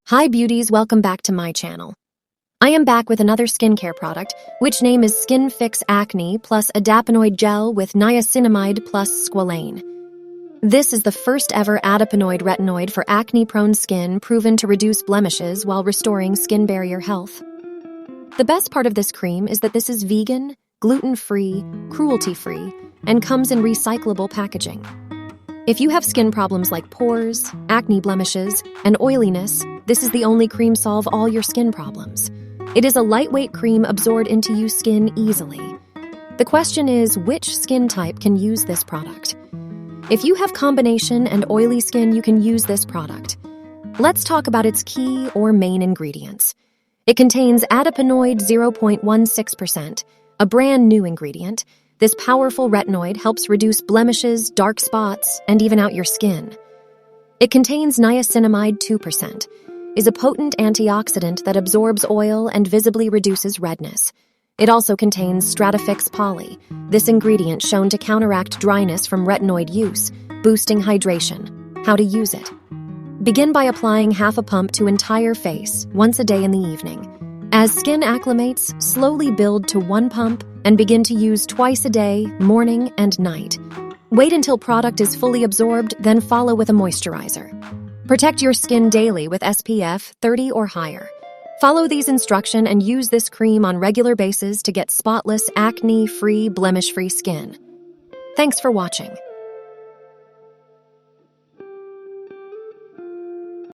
Hi beauties, welcome back to my channel. I am back with another skincare product, which name is Skinfix Acne plus Adapinoid Gel with Niacinamide plus squalane. This is the first ever adapinoid retinoid for acne-prone skin proven to reduce blemishes while restoring skin barrier health. The best part of this cream is that this is vegan, gluten-free, cruelty-free, and comes in recyclable packaging. If you have skin problems like pores, acne blemishes, and oiliness, this is the only cream solve all your skin problems. It is a lightweight cream absorbed into your skin easily. The question is, which skin type can use this product? If you have combination and oily skin, you can use this product. Let's talk about its key or main ingredients. It contains adapinoid 0.16%, a brand new ingredient. This powerful retinoid helps reduce blemishes, dark spots, and even out your skin. It contains niacinamide 2%, is a potent antioxidant that absorbs oil and visibly reduces redness. It also contains Strataphix Poly, this ingredient shown to counteract dryness from retinoid use, boosting hydration. How to use it? Begin by applying half a pump to entire face once a day in the evening. As skin acclimates, slowly build to 1 pump and begin to use twice a day, morning and night. Wait until product is fully absorbed, then follow with a moisturizer. Protect your skin daily with SPF 30 or higher. Follow these instructions and use this cream on regular basis to get spotless, acne-free, blemish-free skin. Thanks for watching.